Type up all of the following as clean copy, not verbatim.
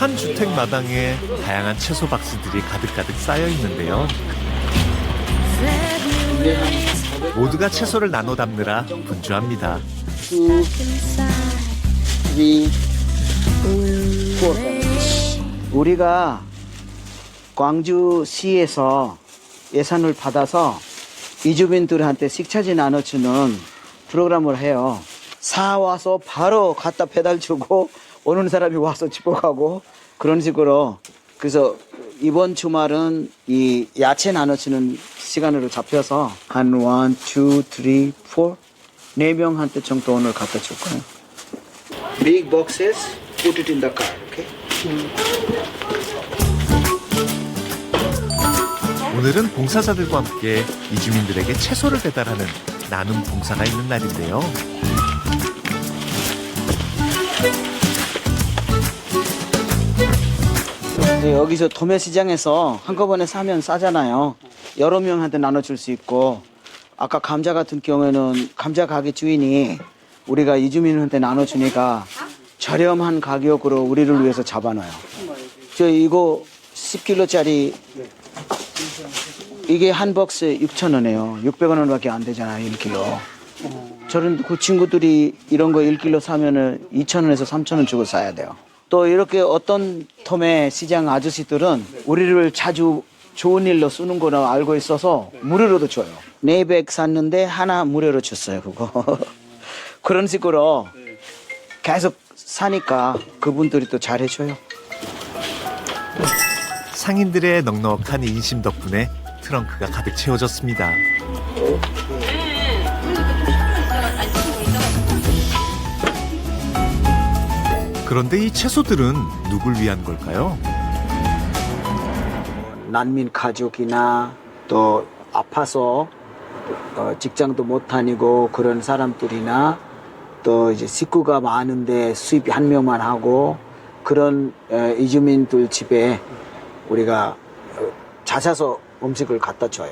한 주택 마당에 다양한 채소 박스들이 가득가득 쌓여 있는데요. 모두가 채소를 나눠 담느라 분주합니다. 2, 3, 4. 우리가 광주시에서 예산을 받아서 이주민들한테 식자재 나눠주는 프로그램을 해요. 사와서 바로 갖다 배달 주고 오는 사람이 와서 집어가고 그런 식으로. 그래서 이번 주말은 이 야채 나눠주는 시간으로 잡혀서 한 1, 2, 3, 4 4명한테 정도 오늘 갖다 줄 거예요. Big boxes, put it in the car, okay? 오늘은 봉사자들과 함께 이주민들에게 채소를 배달하는 나눔 봉사가 있는 날인데요. 여기서 도매시장에서 한꺼번에 사면 싸잖아요. 여러 명한테 나눠줄 수 있고, 아까 감자 같은 경우에는 감자 가게 주인이 우리가 이주민한테 나눠주니까 저렴한 가격으로 우리를 위해서 잡아놔요. 저 이거 10kg짜리 이게 한 박스에 6,000원이에요. 600원밖에 안 되잖아요, 1kg. 저런 그 친구들이 이런 거 1kg 사면은 2,000원에서 3,000원 주고 사야 돼요. 또 이렇게 어떤 도매 시장 아저씨들은 우리를 자주 좋은 일로 쓰는 거라 알고 있어서 무료로도 줘요. 4백 샀는데 하나 무료로 줬어요, 그거. 그런 식으로 계속 사니까 그분들이 또 잘해줘요. 상인들의 넉넉한 인심 덕분에 트렁크가 가득 채워졌습니다. 그런데 이 채소들은 누굴 위한 걸까요? 난민 가족이나 또 아파서 직장도 못 다니고 그런 사람들이나 또 이제 식구가 많은데 수입 한 명만 하고 그런 이주민들 집에 우리가 찾아서 음식을 갖다 줘요.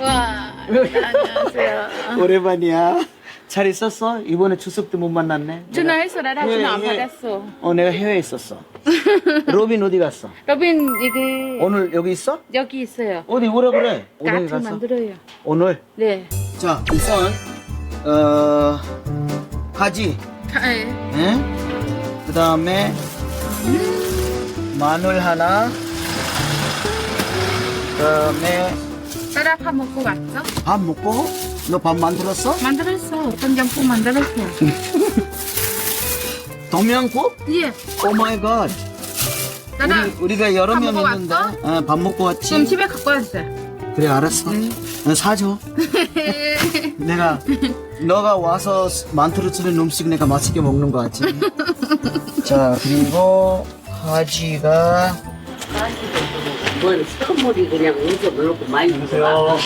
와, 안녕하세요. 오랜만이야. 잘 있었어? 이번에 추석 때 못 만났네. 전화했어, 나랑 전화 안 받았어. 내가 해외에 있었어. 로빈 어디 갔어? 로빈 이게 오늘 여기 있어? 여기 있어요. 어디 오라 그래? 오늘 같이 만들어요. 오늘? 네. 자, 우선 가지, 네. 그 다음에 마늘 하나, 그 다음에 따라 밥 먹고 갔어? 밥 먹고? 너 밥 만들었어? 만들었어. 된장국 만들었어. 동양국? 예. 오 마이 갓. 따라 우리가 여러 밥 명 먹고 있는데 왔어? 밥 먹고 왔지? 지금 집에 갖고 왔어. 그래, 알았어. 사줘. 내가 너가 와서 만들어주는 음식 내가 맛있게 먹는 거 같지? 자, 그리고 가지가 뭔 선물이 그냥 우석을 놓고 많이 주세요.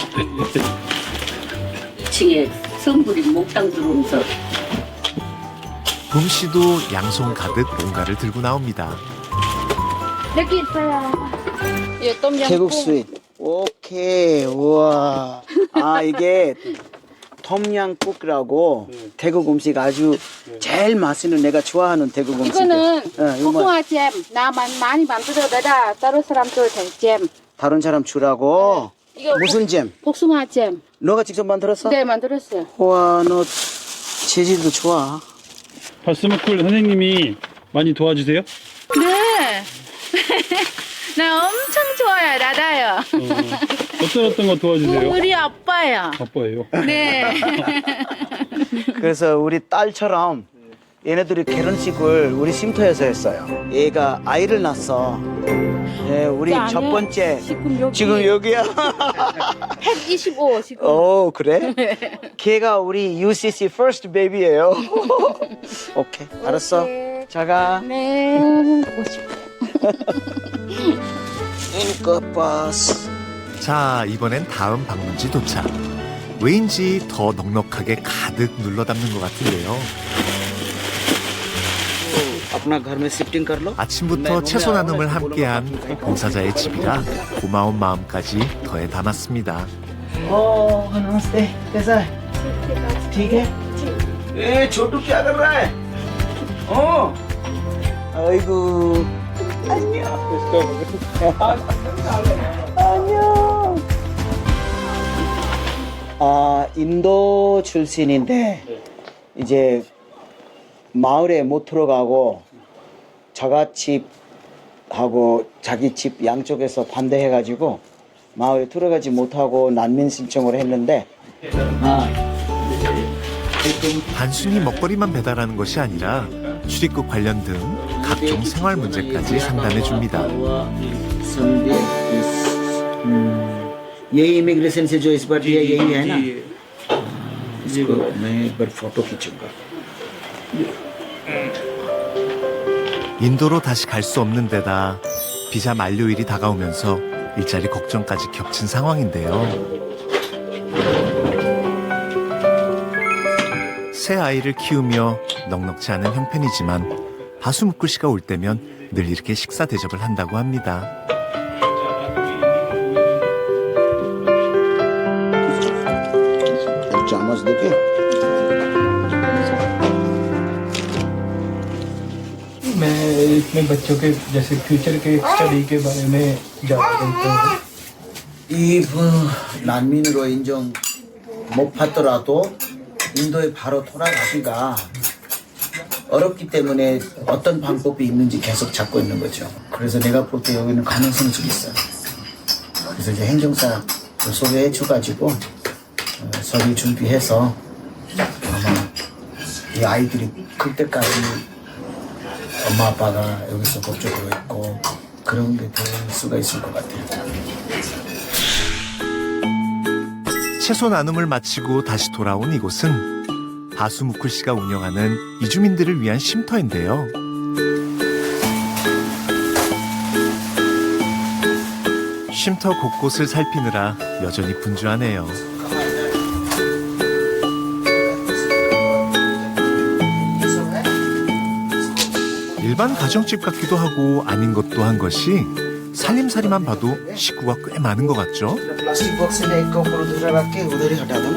2층에 선물이 몽땅 들어오면서 붐씨도 양손 가득 뭔가를 들고 나옵니다. 여기 있어요. 예, 똠양꿍. 태국 스윗. 오케이, 우와. 이게 톰양국이라고 태국 음식 아주 제일 맛있는 내가 좋아하는 태국 음식. 이거는 이거 복숭아 잼. 나 많이 만들어 내다 다른 사람들 잼. 다른 사람 주라고. 이거 무슨 잼? 복숭아 잼. 너가 직접 만들었어? 네, 만들었어요. 와, 너 재질도 좋아. 바스마쿨 선생님이 많이 도와주세요? 네. 나 엄청 좋아요. 나다요. 어떤 거 도와주세요? 우리 아빠요. 아빠예요. 네. 그래서 우리 딸처럼 얘네들이 결혼식을 우리 쉼터에서 했어요. 얘가 아이를 낳았어. 예, 우리 그 첫 안에 번째 지금 지금 여기야. 125 지금. 오, 그래? 걔가 우리 UCC first baby예요. 오케이, 알았어. 오케이. 자가. 네. 보고 싶어요. 인꺼버스. 자, 이번엔 다음 방문지 도착. 왜인지 더 넉넉하게 가득 눌러 담는 것 같은데요. अपना घर में शिफ्टिंग कर लो. 아침부터 채소 나눔을 함께한 봉사자의 집이라 고마운 마음까지 더해 담았습니다. नमस्ते कैसा है ठीक है ए छोटू क्या कर रहा है 아이고 안녕 안녕 인도 출신인데 이제 마을에 못 들어가고 자가집하고 자기 집 양쪽에서 반대해가지고 마을에 들어가지 못하고 난민 신청을 했는데 단순히 먹거리만 배달하는 것이 아니라 출입국 관련 등 각종 생활 문제까지 상담해 줍니다. यही इमिग्रेशन से जो इस बार ये यही है ना इसको मैं एक बार फोटो खींचूंगा 인도로 다시 갈 수 없는 데다 비자 만료일이 다가오면서 일자리 걱정까지 겹친 상황인데요. 새 아이를 키우며 넉넉지 않은 형편이지만 바수무쿨 씨가 올 때면 늘 이렇게 식사 대접을 한다고 합니다. चम्मच देखे मैं इसमें बच्चों के जैसे फ्यूचर के स्टडी के बारे में जानता हूँ 이 난민으로 인정 못 받더라도 인도에 바로 돌아가기가 어렵기 때문에 어떤 방법이 있는지 계속 찾고 있는 거죠. 그래서 내가 볼 때 여기는 가능성이 좀 있어요. 그래서 이제 행정사 소개해 줘가지고 서류 준비해서 아마 이 아이들이 클 때까지 엄마 아빠가 여기서 법적으로 있고 그런 게 될 수가 있을 것 같아요. 채소 나눔을 마치고 다시 돌아온 이곳은 바수무쿨 씨가 운영하는 이주민들을 위한 쉼터인데요. 쉼터 곳곳을 살피느라 여전히 분주하네요. 일반 가정집 같기도 하고 아닌 것도 한 것이 살림살이만 봐도 식구가 꽤 많은 것 같죠? प्लास्टिक बॉक्स में एक ऊपर दूसरा रख के उधर ही हटा दो ना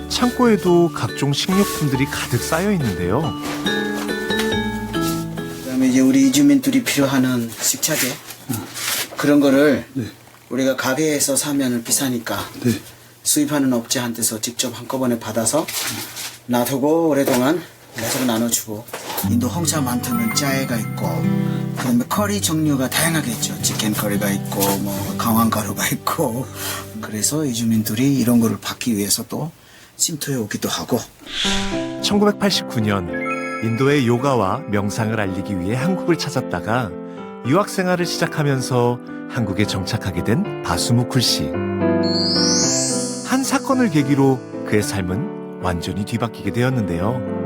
창고에도 각종 식료품들이 가득 쌓여 있는데요. 그다음에 이제 우리 이주민들이 필요하는 식차제 그런 거를 우리가 가게에서 사면 비싸니까 수입하는 업체한테서 직접 한꺼번에 받아서 놔두고 오랫동안 계속 나눠주고 인도 홍차 많다면 짜에가 있고 그다음에 커리 종류가 다양하게 있죠. 치킨 커리가 있고 뭐 강황 가루가 있고 그래서 이주민들이 이런 거를 받기 위해서 또 쉼터에 오기도 하고 1989년 인도의 요가와 명상을 알리기 위해 한국을 찾았다가 유학 생활을 시작하면서 한국에 정착하게 된 바수무쿨 씨. 한 사건을 계기로 그의 삶은 완전히 뒤바뀌게 되었는데요.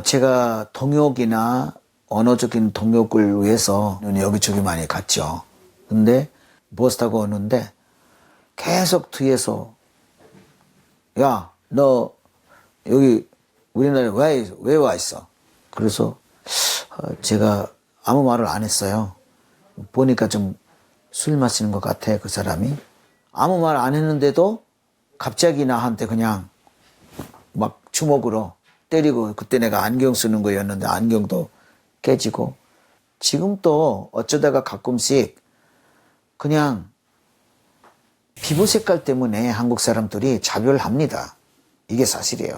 제가 동역이나 언어적인 동역을 위해서 여기저기 많이 갔죠. 근데 버스 타고 오는데 계속 뒤에서 야, 너 여기 우리나라에 왜 와 있어? 그래서 제가 아무 말을 안 했어요. 보니까 좀 술 마시는 것 같아, 그 사람이. 아무 말 안 했는데도 갑자기 나한테 그냥 막 주먹으로 때리고 그때 내가 안경 쓰는 거였는데 안경도 깨지고 지금 또 어쩌다가 가끔씩 그냥 피부 색깔 때문에 한국 사람들이 자별합니다. 이게 사실이에요.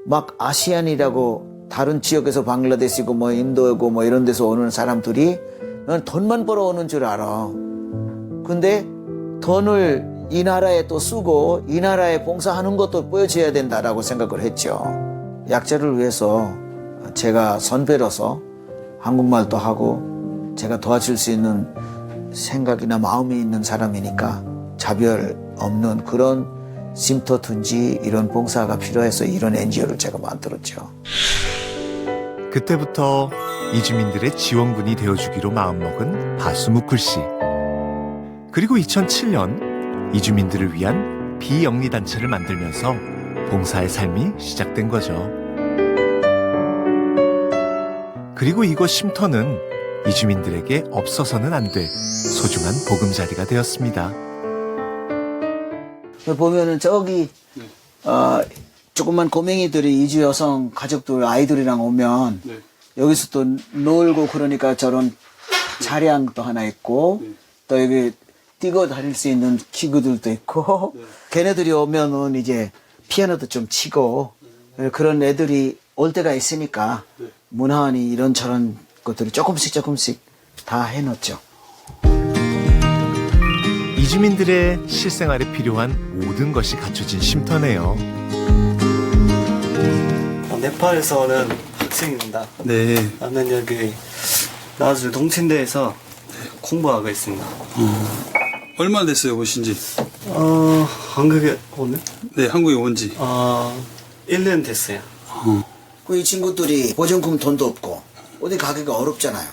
막 아시안이라고 다른 지역에서 방글라데시고 뭐 인도고 뭐 이런 데서 오는 사람들이 난 돈만 벌어오는 줄 알아. 근데 돈을 이 나라에 또 쓰고 이 나라에 봉사하는 것도 보여줘야 된다라고 생각을 했죠. 약자를 위해서 제가 선배로서 한국말도 하고 제가 도와줄 수 있는 생각이나 마음이 있는 사람이니까 차별 없는 그런 쉼터든지 이런 봉사가 필요해서 이런 NGO를 제가 만들었죠. 그때부터 이주민들의 지원군이 되어주기로 마음먹은 바수무쿨 씨. 그리고 2007년 이주민들을 위한 비영리단체를 만들면서 봉사의 삶이 시작된 거죠. 그리고 이곳 쉼터는 이주민들에게 없어서는 안 될 소중한 보금자리가 되었습니다. 보면은 저기 조그만 고맹이들이 이주 여성 가족들 아이들이랑 오면 여기서 또 놀고 그러니까 저런 차량도 하나 있고 또 여기 뛰고 다닐 수 있는 기구들도 있고 걔네들이 오면은 이제 피아노도 좀 치고 그런 애들이 올 때가 있으니까 문화원이 이런저런 것들을 조금씩 다 해놓죠. 이주민들의 실생활에 필요한 모든 것이 갖춰진 쉼터네요. 네팔에서는 학생입니다. 네. 나는 여기 나주 동친대에서 공부하고 있습니다. 얼마나 됐어요, 오신지? 한국에 오늘? 네, 한국에 온지. 1년 됐어요. 이 친구들이 보전금 돈도 없고 어디 가기가 어렵잖아요.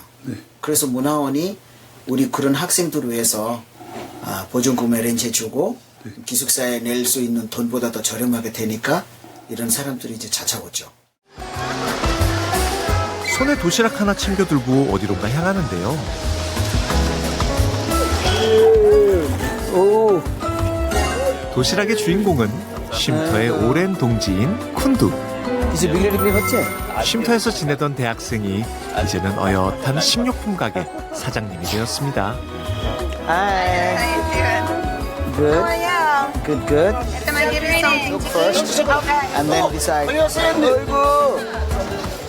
그래서 문화원이 우리 그런 학생들을 위해서 보전금 어레인지해주고 기숙사에 낼 수 있는 돈보다 더 저렴하게 되니까 이런 사람들이 이제 찾아오죠. 손에 도시락 하나 챙겨들고 어디론가 향하는데요. 오, 도시락의 주인공은 쉼터의 오랜 동지인 쿤두. 이제 미래리그리 했지? 쉼터에서 지내던 대학생이 이제는 어엿한 식료품 가게 사장님이 되었습니다. Hi. Good. Good, good. Can I give you something? Look first, and then decide. 어이구.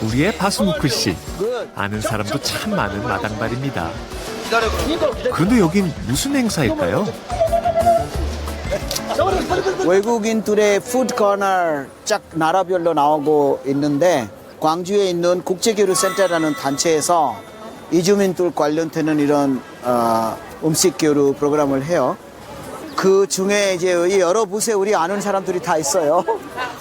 우리의 바수무크 씨. 아는 사람도 참 많은 마당발입니다. 그런데 여긴 무슨 행사일까요? 외국인들의 푸드 코너 쫙 나라별로 나오고 있는데 광주에 있는 국제교류센터라는 단체에서 이주민들 관련되는 이런 음식 교류 프로그램을 해요. 그 중에 이제 여러 부스에 우리 아는 사람들이 다 있어요.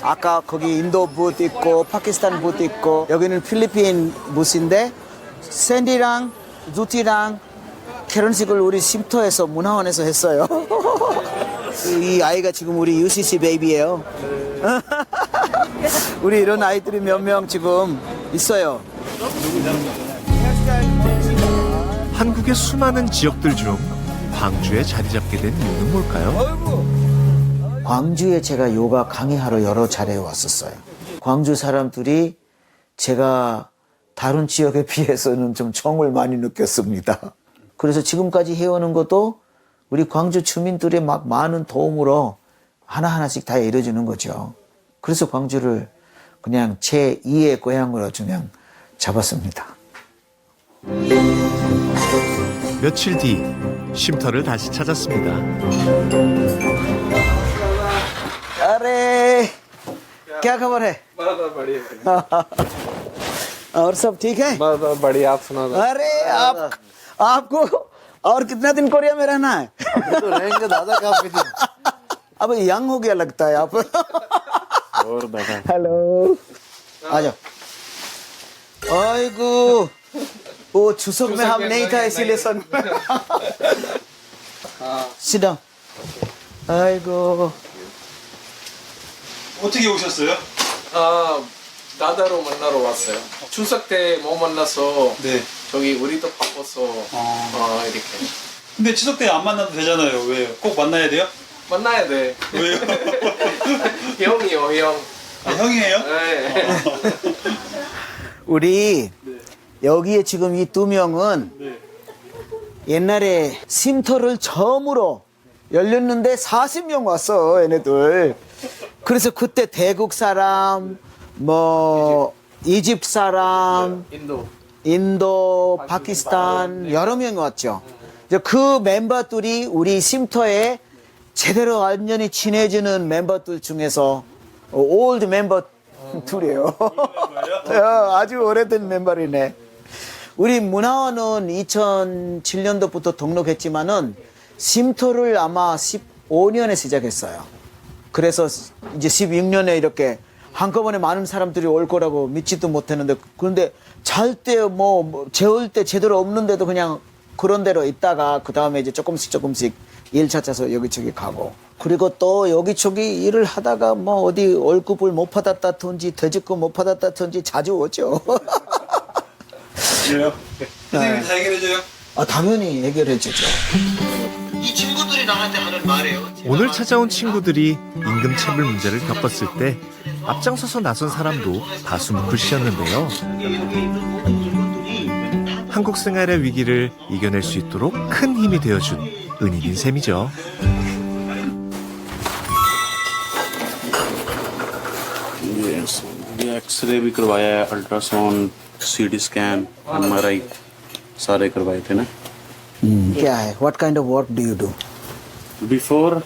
아까 거기 인도 부스 있고 파키스탄 부스 있고 여기는 필리핀 부스인데 샌디랑 두티랑 결혼식을 우리 쉼터에서 문화원에서 했어요. 이 아이가 지금 우리 UCC 베이비예요. 우리 이런 아이들이 몇 명 지금 있어요. 한국의 수많은 지역들 중 광주에 자리 잡게 된 이유는 뭘까요? 광주에 제가 요가 강의하러 여러 차례 왔었어요. 광주 사람들이 제가 다른 지역에 비해서는 좀 정을 많이 느꼈습니다. 그래서 지금까지 해오는 것도 우리 광주 주민들의 막 많은 도움으로 하나하나씩 다 이뤄주는 거죠. 그래서 광주를 그냥 제 2의 고향으로 그냥 잡았습니다. 며칠 뒤 쉼터를 다시 찾았습니다. अरे क्या खबर है? और सब ठीक है? बस बढ़िया आप सुना दो। अरे आपको और कितना दिन कोरिया में रहना है? तो रहेंगे दादा काफी दिन। अब यंग हो गया लगता है आप। और दादा हेलो आ जाओ। आइगो वो 추석 में हम नहीं था इसीलिए सन। Sit down. 아이고. 어떻게 오셨어요? 다다로 만나러 왔어요. 추석 때 못 만나서 네. 저기 우리도 바빠서 이렇게 근데 추석 때 안 만나도 되잖아요. 왜요? 꼭 만나야 돼요? 만나야 돼. 왜요? 형이요 형. 아, 형이에요? 네. 우리 여기에 지금 이 두 명은 옛날에 쉼터를 처음으로 열렸는데 40명 왔어 얘네들. 그래서 그때 태국 사람, 뭐 이집트 사람, 인도, 파키스탄 여러 명이 왔죠. 이제 그 멤버들이 우리 쉼터에 제대로 완전히 친해지는 멤버들 중에서 올드 멤버들이에요. 아주 오래된 멤버이네. 우리 문화원은 2007년도부터 등록했지만은 쉼터를 아마 15년에 시작했어요. 그래서 이제 16년에 이렇게 한꺼번에 많은 사람들이 올 거라고 믿지도 못했는데 그런데 잘 때 뭐 재울 때 제대로 없는데도 그냥 그런 대로 있다가 그 다음에 이제 조금씩 일 찾아서 여기저기 가고 그리고 또 여기저기 일을 하다가 뭐 어디 월급을 못 받았다든지 퇴직금 못 받았다든지 자주 오죠. 그래요? 선생님이 다 해결해줘요? 아, 당연히 해결해주죠. 이 친구들이 나한테 하는 말이에요. 오늘 찾아온 친구들이 임금체불 문제를 겪었을 때 앞장서서 나선 사람도 바수무쿨 씨였는데요. 한국 생활의 위기를 이겨낼 수 있도록 큰 힘이 되어준 은인인 셈이죠. ये एक्सरे भी करवाया है, अल्ट्रासाउंड, सीटी स्कैन, एमआरआई सारे करवाए थे ना। क्या है? What kind of work do you do? Before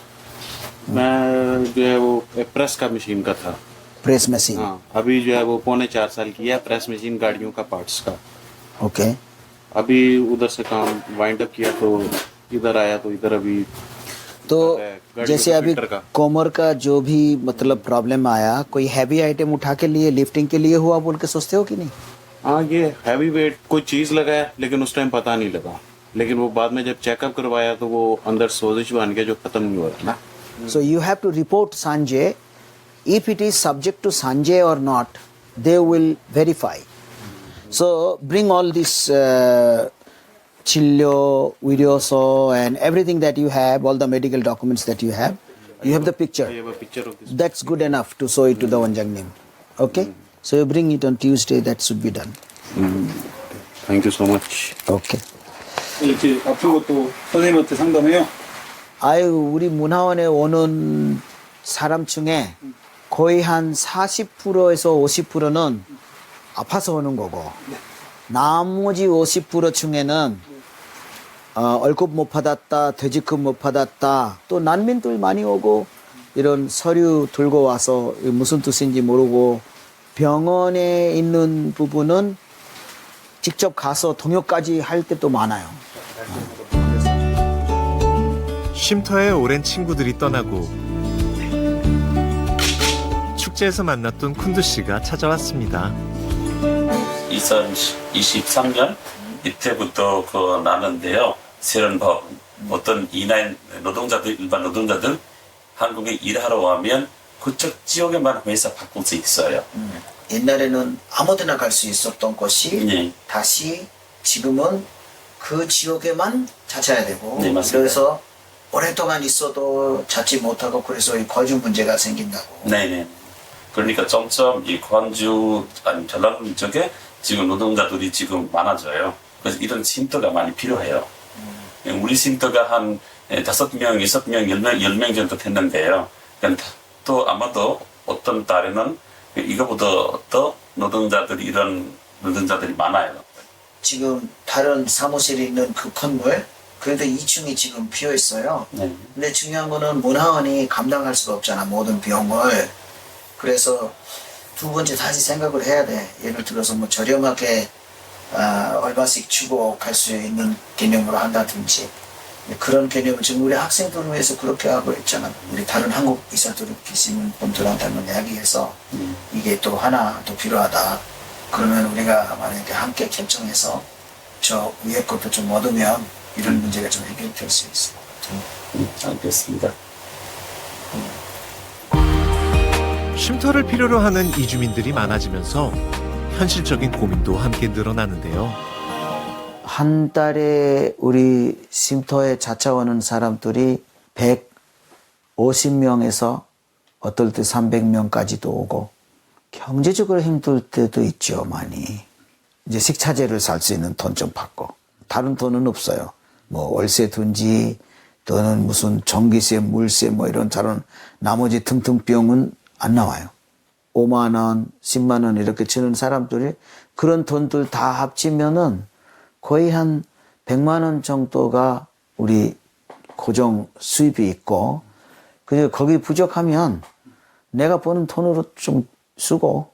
मैं जो है वो प्रेस का मशीन का था। Press machine. हाँ, अभी जो है वो 3.25 साल की है प्रेस मशीन गाड़ियों का पार्ट्स का। Okay. अभी उधर से काम वाइंड अप किया तो इधर आया तो इधर अभी तो गाड़ियों जैसे के अभी फिल्टर का। कोमर का जो भी मतलब प्रॉब्लम आया, कोई हैवी आइटम उठा के लिए लिफ्टिंग के लिए हुआ बोल के सोचते हो कि नहीं? हाँ, ये हैवी वेट कोई चीज लगाया लेकिन उस टाइम पता नहीं लगा, लेकिन वो बाद में जब चेकअप करवाया तो वो अंदर सोजिश बन गया जो खत्म नहीं हो रहा ना। So you have to report Sanjay. If it is subject to Sanjay or not, they will verify. So bring all this Chillo, Videoso and everything that you have, all the medical documents that you have. You have the picture. I have a picture of this. That's good enough to show it to the Wanjangnim. Okay? So you bring it on Tuesday, that should be done. Thank you so much. Okay. 이렇게 아픈 것도 선생님한테 상담해요? 아유, 우리 문화원에 오는 사람 중에 거의 한 40%에서 50%는 아파서 오는 거고, 나머지 50% 중에는 월급 못 받았다, 퇴직금 못 받았다, 또 난민들 많이 오고 이런 서류 들고 와서 무슨 뜻인지 모르고 병원에 있는 부분은 직접 가서 동역까지 할 때도 많아요. 쉼터에 오랜 친구들이 떠나고 축제에서 만났던 쿤두 씨가 찾아왔습니다. 2023년 이때부터 그 나는데요. 새로운 법, 어떤 이나인 노동자들, 일반 노동자들 한국에 일하러 와면 그쪽 지역에만 회사 바꿀 수 있어요. 옛날에는 아무데나 갈 수 있었던 것이 네. 다시 지금은 그 지역에만 찾아야 되고, 네, 맞습니다. 그래서 오랫동안 있어도 찾지 못하고 그래서 이 거주 문제가 생긴다고. 네네. 그러니까 점점 이 광주 아니 전남 쪽에 지금 노동자들이 지금 많아져요. 그래서 이런 쉼터가 많이 필요해요. 우리 쉼터가 한 5명, 6명, 10명 정도 됐는데요. 그러니까 또 아마도 어떤 달에는 이거보다 더 노동자들이 이런 노동자들이 많아요. 지금 다른 사무실에 있는 그 건물, 그래도 2층이 지금 비어 있어요. 네. 근데 중요한 거는 문화원이 감당할 수가 없잖아, 모든 비용을. 그래서 두 번째 다시 생각을 해야 돼. 예를 들어서 뭐 저렴하게 얼마씩 주고 갈 수 있는 개념으로 한다든지, 그런 개념을 지금 우리 학생들을 위해서 그렇게 하고 있잖아. 우리 다른 한국 이사들 계시는 분들한테는 이야기해서 이게 또 하나 더 필요하다. 그러면 우리가 만약에 함께 결정해서 저 위에 것도 좀 얻으면 이런 문제가 좀 해결될 수 있을 것 같아요. 알겠습니다. 쉼터를 필요로 하는 이주민들이 많아지면서 현실적인 고민도 함께 늘어나는데요. 한 달에 우리 쉼터에 자차오는 사람들이 150명에서 어떨 때 300명까지도 오고, 경제적으로 힘들 때도 있죠, 많이. 이제 식차제를 살 수 있는 돈 좀 받고, 다른 돈은 없어요. 뭐 월세 둔지 또는 무슨 전기세, 물세 뭐 이런 다른 나머지 틈틈 비용은 안 나와요. 5만 원, 10만 원 이렇게 주는 사람들이 그런 돈들 다 합치면은 거의 한 100만 원 정도가 우리 고정 수입이 있고, 그리고 거기 부족하면 내가 버는 돈으로 좀 쓰고,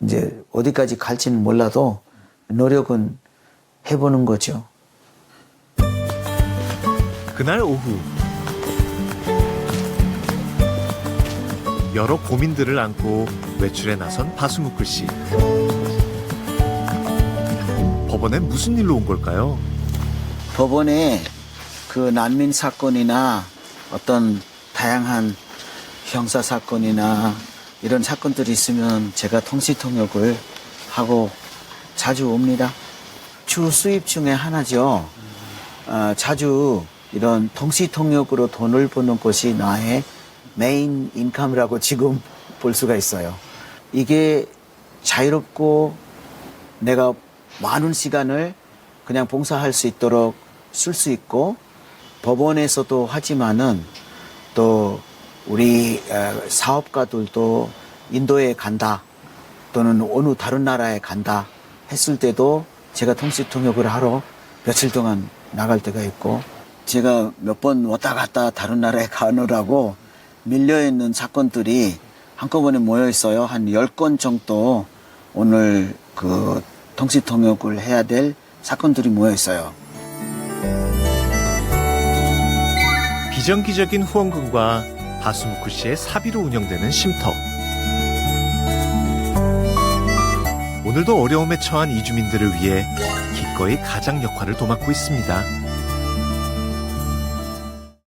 이제 어디까지 갈지는 몰라도 노력은 해보는 거죠. 그날 오후 여러 고민들을 안고 외출에 나선 바수무쿨 씨. 법원에 무슨 일로 온 걸까요? 법원에 그 난민 사건이나 어떤 다양한 형사 사건이나 이런 사건들이 있으면 제가 통시통역을 하고 자주 옵니다. 주 수입 중에 하나죠. 자주 이런 동시통역으로 돈을 버는 것이 나의 메인 인컴이라고 지금 볼 수가 있어요. 이게 자유롭고 내가 많은 시간을 그냥 봉사할 수 있도록 쓸 수 있고 법원에서도 하지만은 또 우리 사업가들도 인도에 간다 또는 어느 다른 나라에 간다 했을 때도 제가 통시통역을 하러 며칠 동안 나갈 때가 있고 제가 몇 번 왔다 갔다 다른 나라에 가느라고 밀려있는 사건들이 한꺼번에 모여 있어요. 한 10건 정도 오늘 그 통시통역을 해야 될 사건들이 모여 있어요. 비정기적인 후원금과 바수무크 씨의 사비로 운영되는 쉼터. 오늘도 어려움에 처한 이주민들을 위해 기꺼이 가장 역할을 도맡고 있습니다.